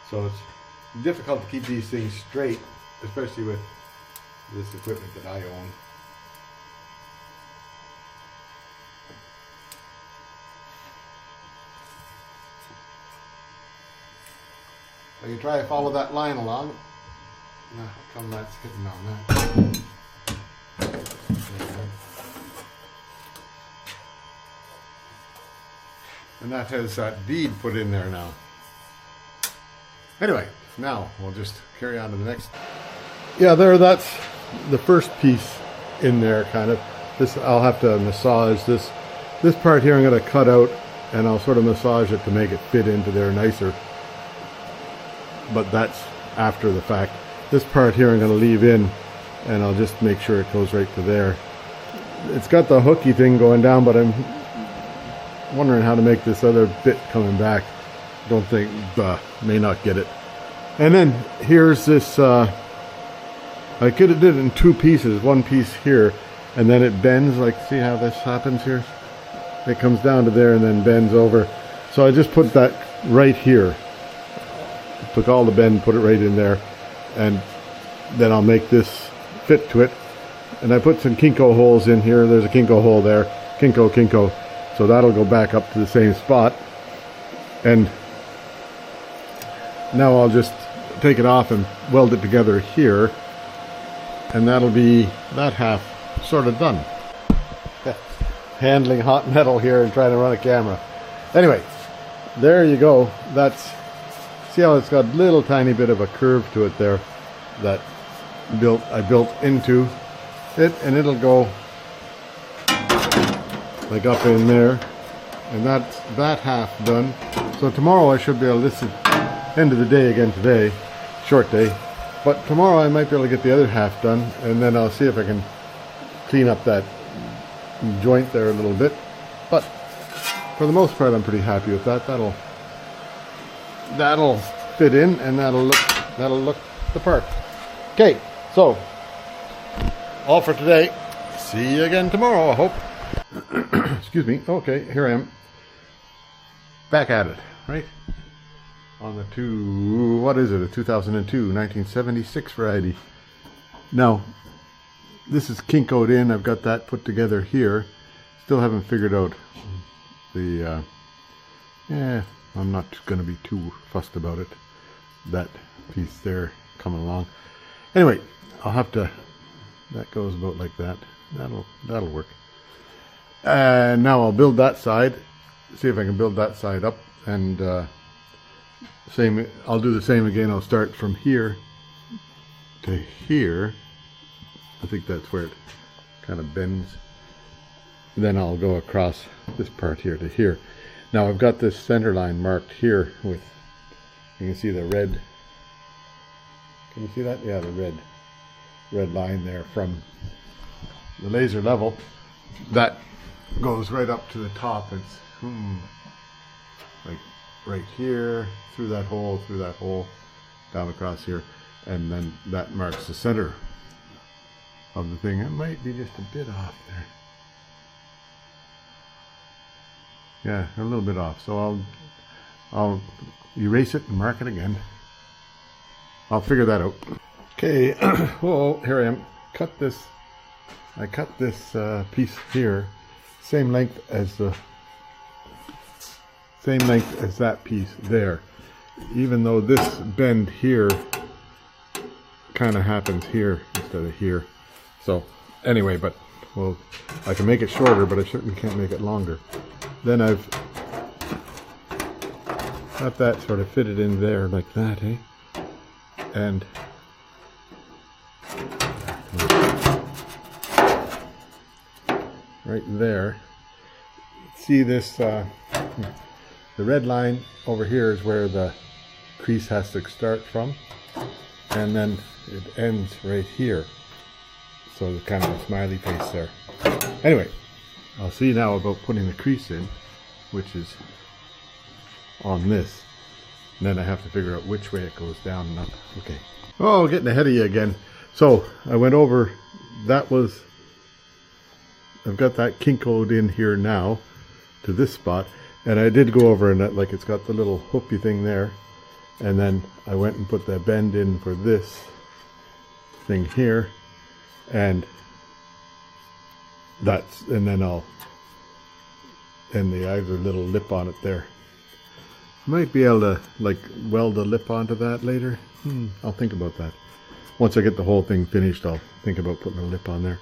So it's difficult to keep these things straight, especially with this equipment that I own. So you try to follow that line along. Now, how come that's hitting on that? And that has that bead put in there now. Anyway, now we'll just carry on to the next. Yeah, that's the first piece in there, kind of. This, I'll have to massage this part here. I'm going to cut out, and I'll sort of massage it to make it fit into there nicer. But that's after the fact. This part here I'm going to leave in, and I'll just make sure it goes right to there. It's got the hooky thing going down, but I'm wondering how to make this other bit coming back. Don't think, may not get it. And then here's this, I could have did it in 2 pieces, 1 piece here, and then it bends, like, see how this happens here? It comes down to there and then bends over. So I just put that right here. Took all the bend, put it right in there, and then I'll make this fit to it. And I put some Kinko holes in here. There's a Kinko hole there. Kinko. So that'll go back up to the same spot. And now I'll just take it off and weld it together here. And that'll be that half sort of done. Handling hot metal here and trying to run a camera. Anyway, there you go. That's, see how it's got a little tiny bit of a curve to it there that I built into it, and it'll go like up in there, and that's that half done. So tomorrow I should be able to, this is end of the day again today, short day, but tomorrow I might be able to get the other half done, and then I'll see if I can clean up that joint there a little bit. But for the most part I'm pretty happy with that. That'll fit in, and that'll look the part. Okay, so all for today. See you again tomorrow, I hope. Excuse me. Okay, here I am. Back at it, right? On the what is it? A 2002, 1976 variety. Now, this is Kinko'd in. I've got that put together here. Still haven't figured out the, I'm not going to be too fussed about it. That piece there coming along. Anyway, I'll have to, that goes about like that. That'll work. And now I'll build that side. See if I can build that side up, and I'll do the same again. I'll start from here to here. I think that's where it kind of bends. then I'll go across this part here to here. Now I've got this center line marked here with, you can see the red, can you see that? Yeah, the red line there from the laser level. That goes right up to the top. It's like right here, through that hole, down across here, and then that marks the center of the thing. It might be just a bit off there. Yeah, a little bit off. So I'll erase it and mark it again. I'll figure that out. Okay, well, here I am. I cut this piece here, same length as that piece there. Even though this bend here kind of happens here instead of here. So anyway, but well, I can make it shorter, but I certainly can't make it longer. Then I've got that sort of fitted in there like that, eh? And right there, see this, the red line over here is where the crease has to start from, and then it ends right here. So there's kind of a smiley face there. Anyway, I'll see now about putting the crease in, which is on this. And then I have to figure out which way it goes down and up. Okay. Oh, getting ahead of you again. So I went over, I've got that kinkoed in here now to this spot. And I did go over and that, like, it's got the little hoopy thing there. And then I went and put the bend in for this thing here. And then the other little lip on it there. Might be able to like weld a lip onto that later. I'll think about that. Once I get the whole thing finished, I'll think about putting a lip on there.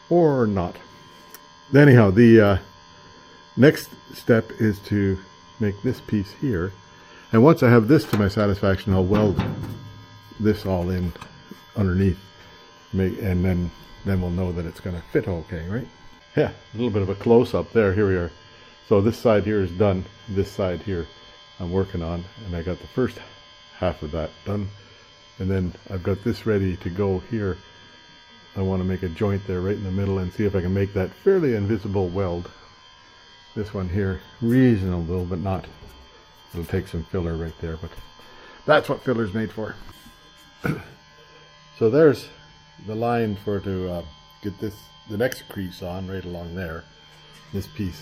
Or not. Anyhow, the next step is to make this piece here. And once I have this to my satisfaction, I'll weld this all in underneath. And then we'll know that it's going to fit okay, right? Yeah, a little bit of a close-up there. Here we are. So this side here is done. This side here I'm working on. And I got the first half of that done. And then I've got this ready to go here. I want to make a joint there right in the middle and see if I can make that fairly invisible weld. This one here, reasonable, but not. It'll take some filler right there, but that's what filler's made for. So there's the line for to get this, the next crease on right along there. This piece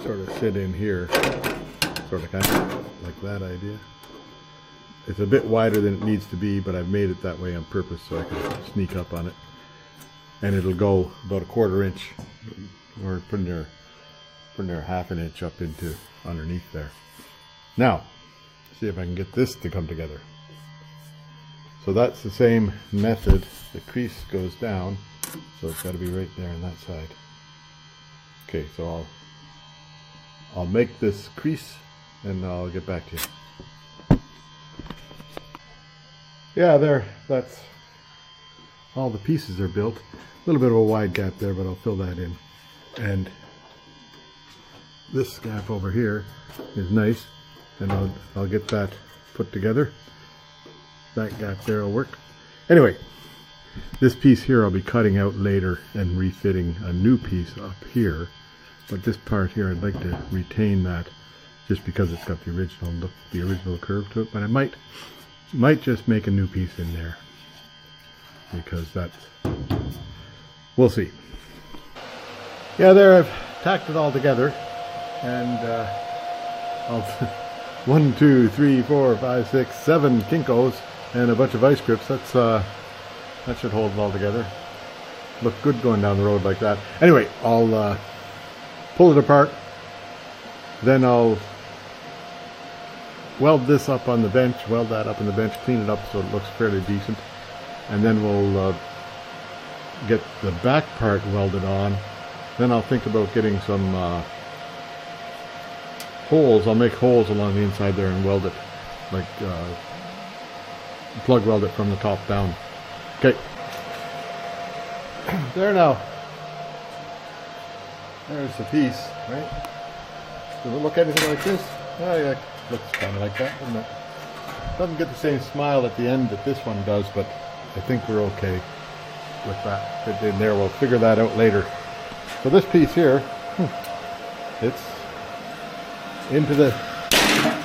sort of sit in here, sort of kind of like that idea. It's a bit wider than it needs to be, but I've made it that way on purpose so I can sneak up on it. And it'll go about 1/4 inch. We're putting there 1/2 inch up into underneath there. Now, see if I can get this to come together. So that's the same method. The crease goes down, so it's got to be right there on that side. Okay, so I'll make this crease and I'll get back to you. Yeah, there, that's all the pieces are built. A little bit of a wide gap there, but I'll fill that in. And this gap over here is nice, and I'll get that put together. That gap there will work. Anyway, this piece here I'll be cutting out later and refitting a new piece up here. But this part here, I'd like to retain that just because it's got the original look, the original curve to it. But I might just make a new piece in there because that's, we'll see. Yeah, there I've tacked it all together, and I'll 1, 2, 3, 4, 5, 6, 7 kinkos and a bunch of vice grips. That's that should hold it all together. Look good going down the road like that. Anyway, I'll pull it apart, then I'll weld this up on the bench, weld that up on the bench, clean it up so it looks fairly decent, and then we'll get the back part welded on. Then I'll think about getting some holes. I'll make holes along the inside there and weld it, like plug weld it from the top down. Okay, There now. There's the piece, right? Does it look anything like this? Oh yeah, it looks kind of like that, doesn't it? Doesn't get the same smile at the end that this one does, but I think we're okay with that. Fit in there, we'll figure that out later. So this piece here, it's into the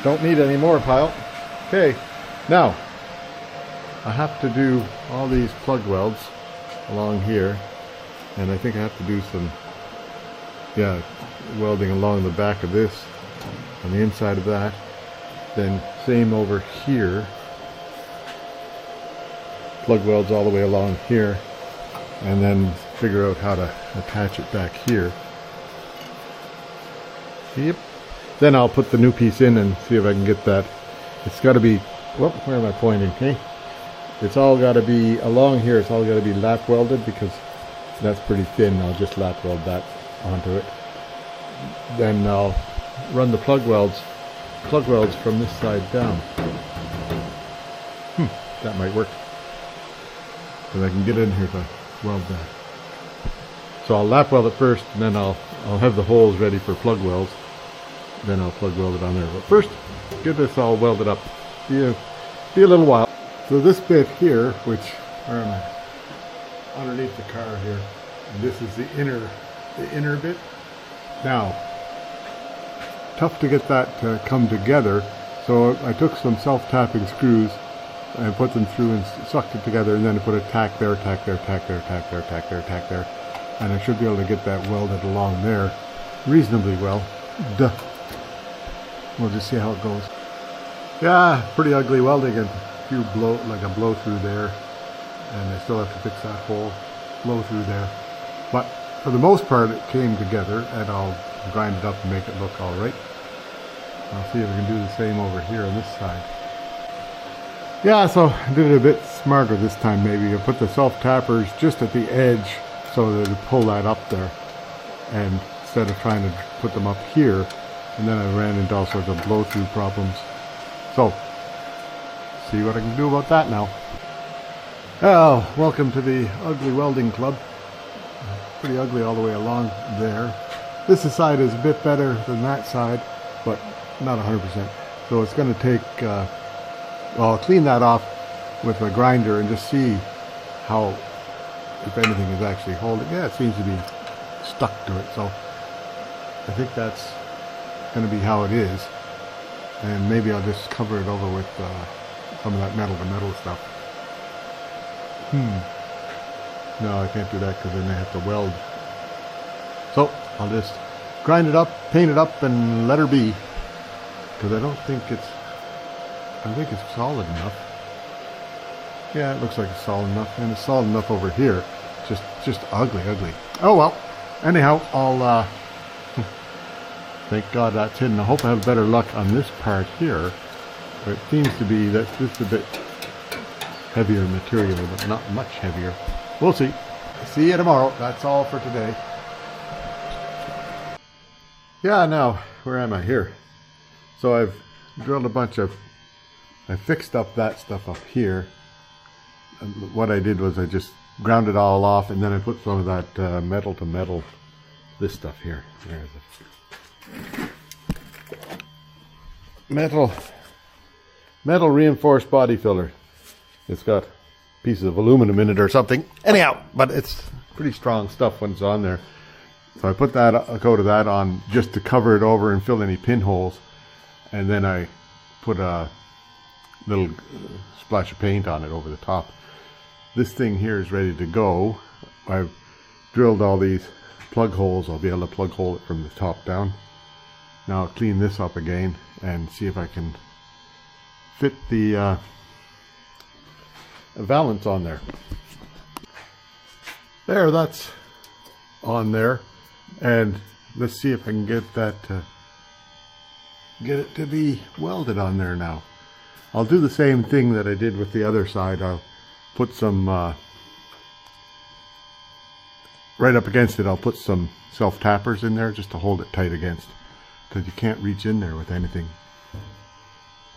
don't need any more pile. Okay, now I have to do all these plug welds along here, and I think I have to do some welding along the back of this on the inside of that, then same over here, plug welds all the way along here, and then figure out how to attach it back here. Yep. Then I'll put the new piece in and see if I can get that. It's got to be, whoop, where am I pointing? Okay, it's all got to be along here. It's all got to be lap welded because that's pretty thin. I'll just lap weld that onto it. Then I'll run the plug welds from this side down. That might work. And I can get in here to weld that. So I'll lap weld it first, and then I'll have the holes ready for plug welds. Then I'll plug weld it on there. But first, get this all welded up. Be a little while. So this bit here, which, where am I? Underneath the car here. And this is the inner bit. Now, tough to get that to come together. So I took some self-tapping screws and put them through and sucked it together, and then I put a tack there, tack there, tack there, tack there, tack there, tack there. And I should be able to get that welded along there reasonably well. Duh. We'll just see how it goes. Yeah, pretty ugly welding, and a few like a blow through there, and I still have to fix that hole, blow through there. But for the most part, it came together, and I'll grind it up and make it look all right. I'll see if I can do the same over here on this side. Yeah, so I did it a bit smarter this time. Maybe I put the self-tappers just at the edge so that it would pull that up there, and instead of trying to put them up here. And then I ran into all sorts of blow-through problems. So, see what I can do about that now. Oh, welcome to the ugly welding club. Pretty ugly all the way along there. This side is a bit better than that side, but not 100%. So it's going to take, well, I'll clean that off with a grinder and just see how, if anything is actually holding. Yeah, it seems to be stuck to it. So I think that's going to be how it is, and maybe I'll just cover it over with some of that metal-to-metal stuff. No, I can't do that because then I have to weld. So I'll just grind it up, paint it up, and let her be, because I think it's solid enough. Yeah, it looks like it's solid enough, and it's solid enough over here. Just ugly. Oh well. Anyhow, I'll thank God that's hidden. I hope I have better luck on this part here. It seems to be that this is a bit heavier material, but not much heavier. We'll see. See you tomorrow. That's all for today. Yeah, now, where am I? Here. So I've drilled I fixed up that stuff up here. And what I did was I just ground it all off, and then I put some of that metal to metal, this stuff here. Where is it? Metal reinforced body filler. It's got pieces of aluminum in it or something. Anyhow, but it's pretty strong stuff when it's on there. So I put a coat of that on just to cover it over and fill any pinholes, and then I put a little splash of paint on it over the top. This thing here is ready to go. I've drilled all these plug holes. I'll be able to plug hole it from the top down. Now I'll clean this up again and see if I can fit the valance on there. There, that's on there, and let's see if I can get that get it to be welded on there now. I'll do the same thing that I did with the other side. I'll put some right up against it. I'll put some self-tappers in there just to hold it tight against, because you can't reach in there with anything.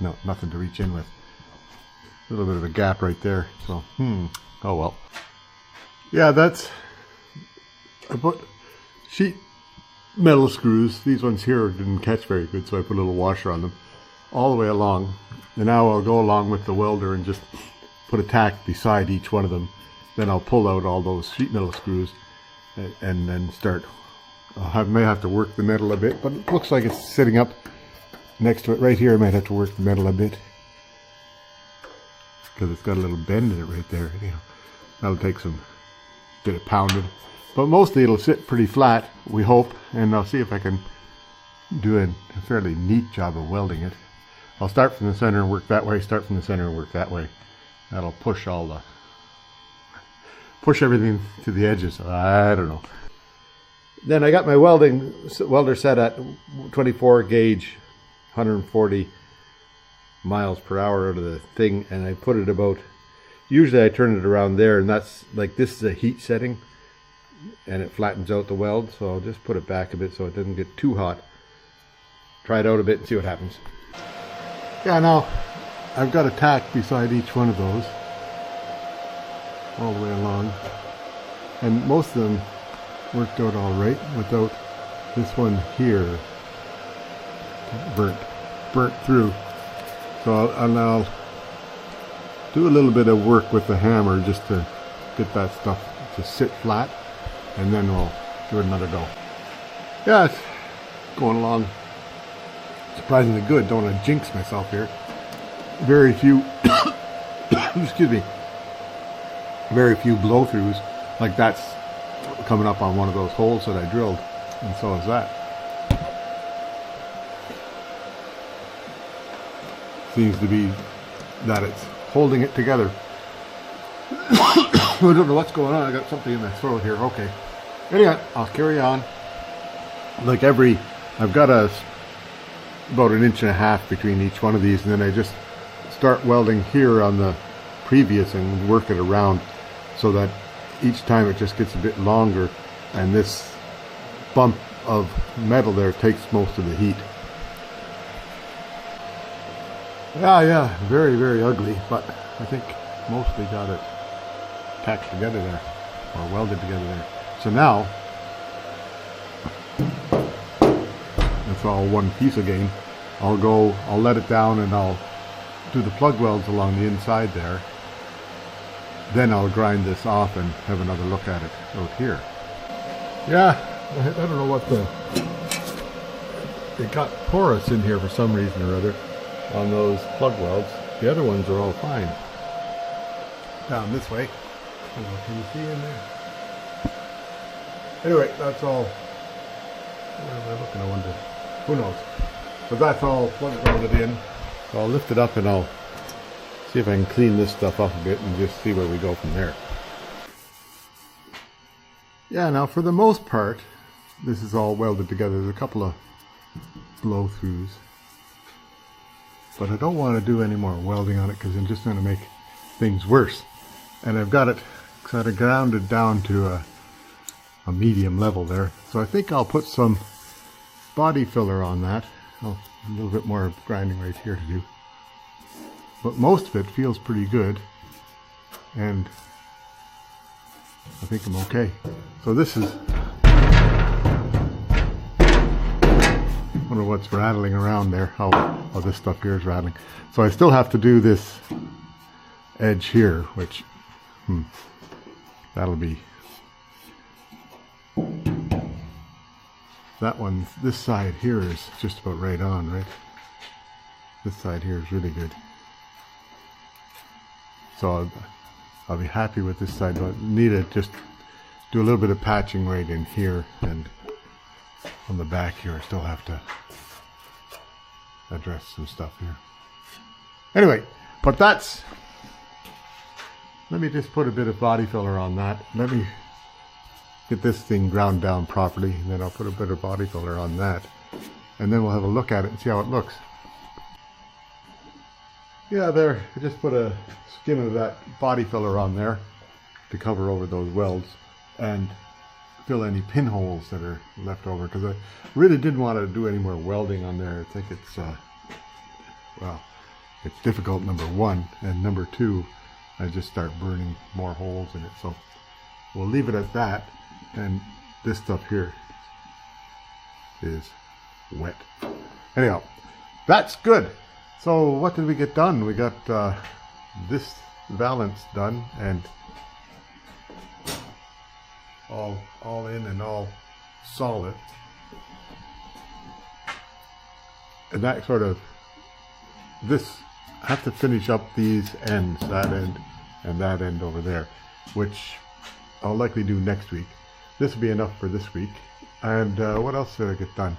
No, nothing to reach in with. A little bit of a gap right there. So, oh well. Yeah, that's I put sheet metal screws. These ones here didn't catch very good, so I put a little washer on them all the way along. And now I'll go along with the welder and just put a tack beside each one of them. Then I'll pull out all those sheet metal screws and then start. I may have to work the metal a bit, but it looks like it's sitting up next to it right here. I might have to work the metal a bit because it's got a little bend in it right there. Anyhow, that'll take some bit of pounding, but mostly it'll sit pretty flat, we hope, and I'll see if I can do a fairly neat job of welding it. I'll start from the center and work that way, start from the center and work that way. That'll push everything to the edges. I don't know. Then I got my welder set at 24 gauge, 140 miles per hour out of the thing, and I put it about, usually I turn it around there, and that's like, this is a heat setting and it flattens out the weld, so I'll just put it back a bit so it doesn't get too hot. Try it out a bit and see what happens. Yeah, now I've got a tack beside each one of those all the way along, and most of them worked out all right without this one here burnt through. So I'll do a little bit of work with the hammer just to get that stuff to sit flat, and then we'll give it another go. Yeah, it's going along surprisingly good. Don't want to jinx myself here. Very few excuse me, very few blow throughs. Like that's coming up on one of those holes that I drilled, and so is that. Seems to be that it's holding it together. I don't know what's going on. I got something in my throat here. Okay. Anyway, I'll carry on. Like I've got about 1.5 inches between each one of these, and then I just start welding here on the previous and work it around so that each time it just gets a bit longer, and this bump of metal there takes most of the heat. Yeah, very, very ugly, but I think mostly got it tacked together there, or welded together there. So now, it's all one piece again. I'll let it down and I'll do the plug welds along the inside there. Then I'll grind this off and have another look at it out here. Yeah, I don't know what it got porous in here for some reason or other on those plug welds. The other ones are all fine. Down this way. Can you see in there? Anyway, that's all. Where am I looking? I wonder. Who knows? But that's all plug welded in. So I'll lift it up and I'll see if I can clean this stuff up a bit and just see where we go from there. Yeah, now for the most part, this is all welded together. There's a couple of blow throughs, but I don't want to do any more welding on it because I'm just going to make things worse. And I've got it kind of grounded down to a medium level there. So I think I'll put some body filler on that. A little bit more grinding right here to do. But most of it feels pretty good, and I think I'm okay. So this is, I wonder what's rattling around there. Oh, this stuff here is rattling. So I still have to do this edge here, which, that'll be, that one, this side here is just about right on, right? This side here is really good. So I'll be happy with this side. I need to just do a little bit of patching right in here, and on the back here I still have to address some stuff here. Anyway, but that's, let me just put a bit of body filler on that. Let me get this thing ground down properly, and then I'll put a bit of body filler on that, and then we'll have a look at it and see how it looks. Yeah, there, I just put a skim of that body filler on there to cover over those welds and fill any pinholes that are left over, because I really didn't want to do any more welding on there. I think it's, well, it's difficult, number one, and number two, I just start burning more holes in it. So we'll leave it at that, and this stuff here is wet. Anyhow, that's good. So what did we get done? We got this valance done, and all in and all solid. And that sort of, this, I have to finish up these ends, that end and that end over there, which I'll likely do next week. This will be enough for this week. And what else did I get done?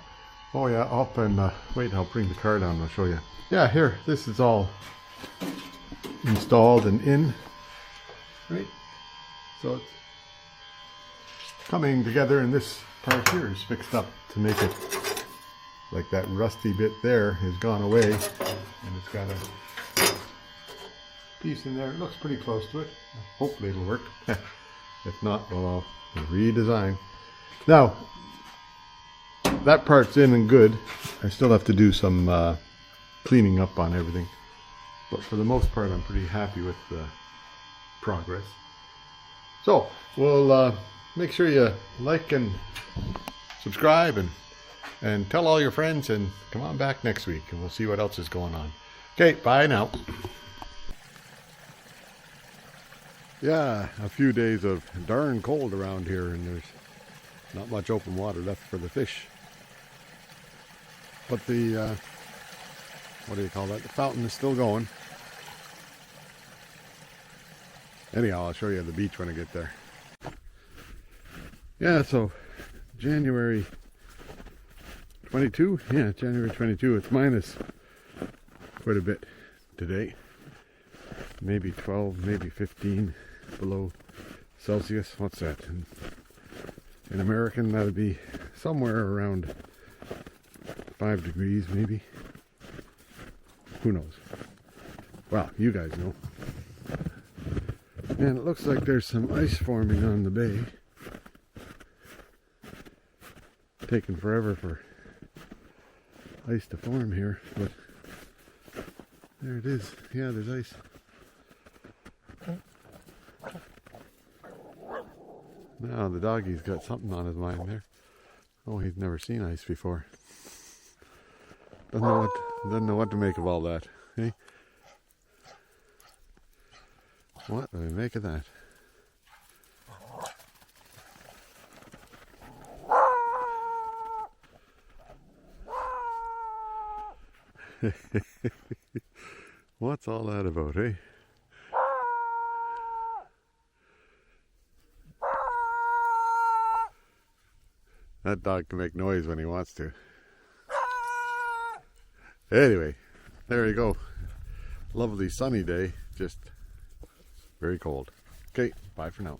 Oh yeah, up and wait, I'll bring the car down and I'll show you. Yeah, here, this is all installed and in, right? So it's coming together, and this part here is fixed up to make it like that rusty bit there has gone away, and it's got a piece in there. It looks pretty close to it. Hopefully it'll work. If not, well, I'll redesign. Now, that part's in and good. I still have to do some cleaning up on everything, but for the most part I'm pretty happy with the progress. So we'll make sure you like and subscribe, and tell all your friends, and come on back next week and we'll see what else is going on. Okay, bye now. Yeah, a few days of darn cold around here, and there's not much open water left for the fish. But the, what do you call that? The fountain is still going. Anyhow, I'll show you the beach when I get there. Yeah, so January 22? Yeah, January 22. It's minus quite a bit today. Maybe 12, maybe 15 below Celsius. What's that? In American, that would be somewhere around 5 degrees, maybe. Who knows? Well, you guys know. And it looks like there's some ice forming on the bay. Taking forever for ice to form here, but there it is. Yeah, there's ice. Now the doggy's got something on his mind there. Oh, he's never seen ice before. Doesn't know what to make of all that. Hey? What do we make of that? What's all that about, eh? That dog can make noise when he wants to. Anyway, there you go. Lovely sunny day, just very cold. Okay, bye for now.